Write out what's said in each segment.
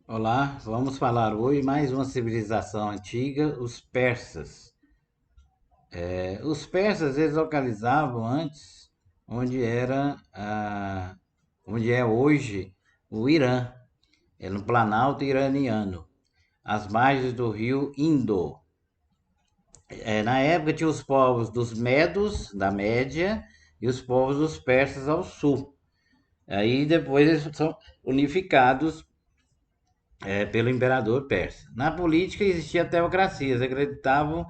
Olá, vamos falar hoje mais uma civilização antiga, os persas. Os persas eles localizavam antes onde onde é hoje o Irã, no Planalto iraniano, às margens do rio Indo. Na época tinha os povos dos Medos, da Média, e os povos dos persas ao sul. Aí depois eles são unificados pelo imperador persa. Na política existia teocracias, acreditavam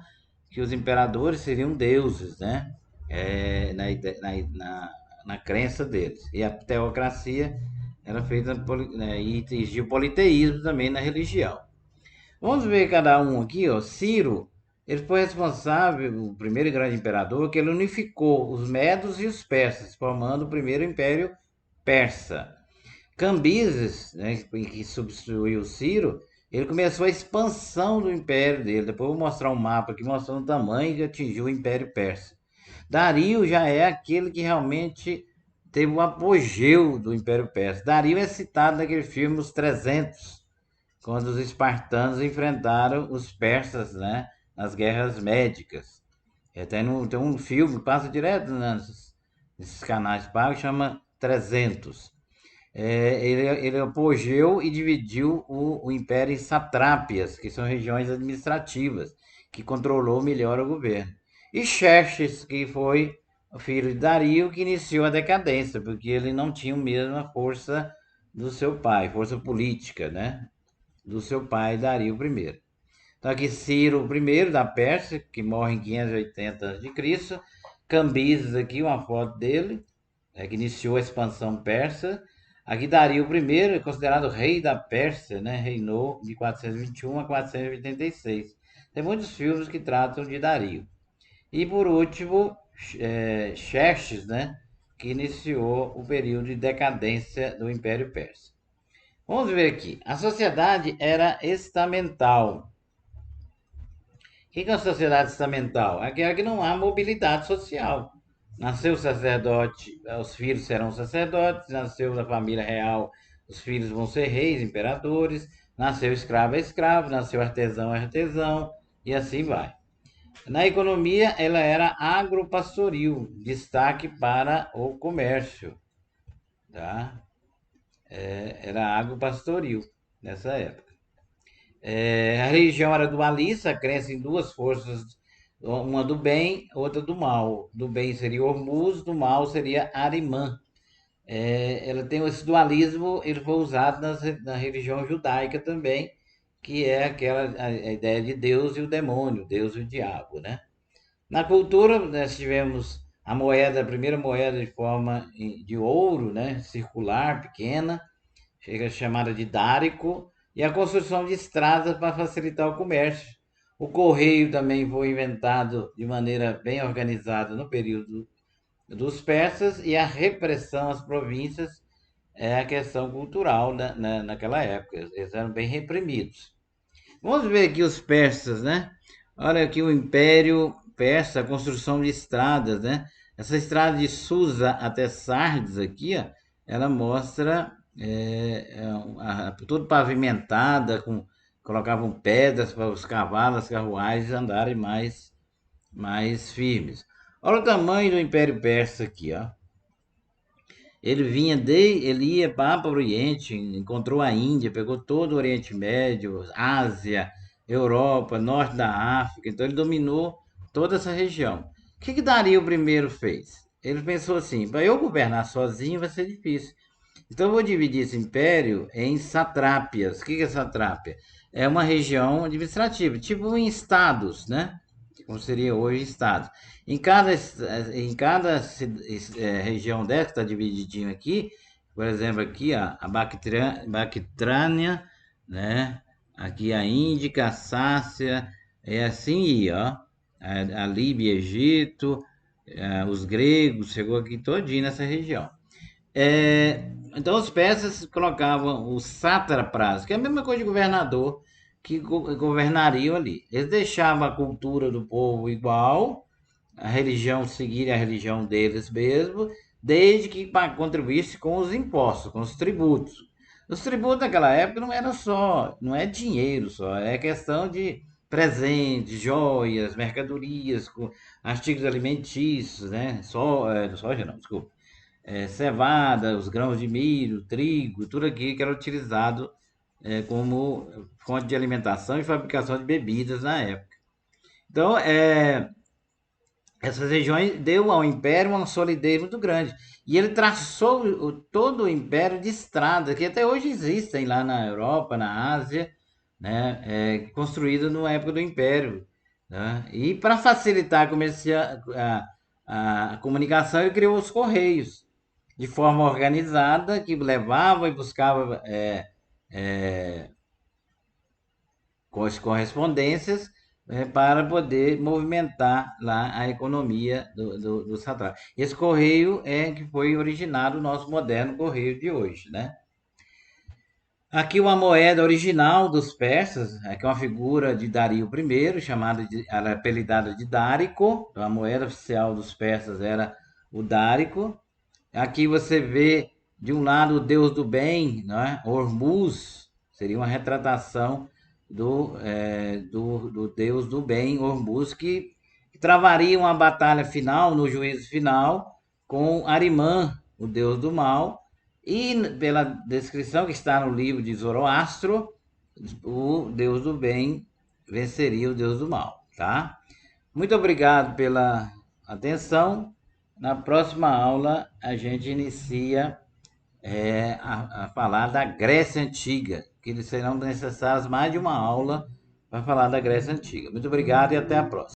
que os imperadores seriam deuses, né? É, na, na crença deles. E a teocracia era feita né, e existia o politeísmo também na religião. Vamos ver cada um aqui, ó. Ciro, ele foi responsável, o primeiro grande imperador, que ele unificou os medos e os persas, formando o primeiro império persa. Cambises, né, que substituiu Ciro, ele começou a expansão do império dele. Depois eu vou mostrar um mapa aqui mostrando o tamanho que atingiu o Império Persa. Dario já é aquele que realmente teve o apogeu do Império Persa. Dario é citado naquele filme Os 300, quando os espartanos enfrentaram os persas, né, nas guerras médicas. Tem um filme que passa direto nesses canais pagos, chama 300. Ele apogeu e dividiu o império em satrápias, que são regiões administrativas, que controlou melhor o governo. E Xerxes, que foi o filho de Dario, que iniciou a decadência, porque ele não tinha a mesma força do seu pai, força política, né? Do seu pai, Dario I. Então aqui Ciro I da Pérsia, que morre em 580 a.C. Cambises aqui, uma foto dele, que iniciou a expansão persa. Aqui Dario I é considerado rei da Pérsia, né? Reinou de 421 a 486. Tem muitos filmes que tratam de Dario. E por último, Xerxes, né? Que iniciou o período de decadência do Império Persa. Vamos ver aqui. A sociedade era estamental. O que é uma sociedade estamental? É aquela que não há mobilidade social. Nasceu sacerdote, os filhos serão sacerdotes, nasceu da família real, os filhos vão ser reis, imperadores, nasceu escravo é escravo, nasceu artesão é artesão, e assim vai. Na economia, ela era agropastoril, destaque para o comércio, tá? Era agropastoril nessa época. A religião era dualista, a crença em duas forças, uma do bem, outra do mal. Do bem seria Hormuz, do mal seria Arimã. Ela tem esse dualismo, ele foi usado na religião judaica também, que é a ideia de Deus e o demônio, Deus e o diabo, né? Na cultura, nós tivemos a moeda, a primeira moeda de forma de ouro, né, circular, pequena, chega chamada de dárico, e a construção de estradas para facilitar o comércio. O correio também foi inventado de maneira bem organizada no período dos persas, e a repressão às províncias é a questão cultural naquela época. Eles eram bem reprimidos. Vamos ver aqui os persas, né? Olha aqui o Império Persa, a construção de estradas, né? Essa estrada de Susa até Sardes aqui, ó, ela mostra tudo pavimentada, colocavam pedras para os cavalos, as carruagens andarem mais firmes. Olha o tamanho do Império Persa aqui, ó. Ele ia para o Oriente, encontrou a Índia, pegou todo o Oriente Médio, Ásia, Europa, Norte da África, então ele dominou toda essa região. O que Dario I fez? Ele pensou assim: para eu governar sozinho vai ser difícil. Então eu vou dividir esse império em satrápias. O que é satrápia? É uma região administrativa, tipo em estados, né? Como seria hoje estados. Em cada região dessa que está divididinho aqui, por exemplo, aqui a Bactrânia, né? Aqui a Índica, a Sácia, é assim ia, ó. A Líbia, Egito, os gregos, chegou aqui todinho nessa região. Então os persas colocavam os sátrapas, que é a mesma coisa de governador, que governariam ali. Eles deixavam a cultura do povo igual, a religião seguir a religião deles mesmo, desde que contribuísse com os impostos, com os tributos. Os tributos naquela época não era só, não é dinheiro só, é questão de presentes, joias, mercadorias, artigos alimentícios, né? Soja não, desculpa. Cevada, os grãos de milho, trigo, tudo aquilo que era utilizado como fonte de alimentação e fabricação de bebidas na época. Então, essas regiões deu ao império uma solidez muito grande. E ele traçou todo o império de estradas, que até hoje existem lá na Europa, na Ásia, né, construído na época do império. Né? E para facilitar a comunicação, ele criou os correios, de forma organizada, que levava e buscava com as correspondências para poder movimentar lá a economia do satrapa. Esse correio é que foi originado o nosso moderno correio de hoje, né? Aqui uma moeda original dos persas, que é uma figura de Dario I, era apelidada de Dárico, então a moeda oficial dos persas era o Dárico. Aqui você vê de um lado o deus do bem, né? Hormuz, seria uma retratação do deus do bem, Hormuz, que travaria uma batalha final, no juízo final, com Arimã, o deus do mal, e pela descrição que está no livro de Zoroastro, o deus do bem venceria o deus do mal, tá? Muito obrigado pela atenção. Na próxima aula, a gente inicia a falar da Grécia Antiga, que serão necessárias mais de uma aula para falar da Grécia Antiga. Muito obrigado e até a próxima.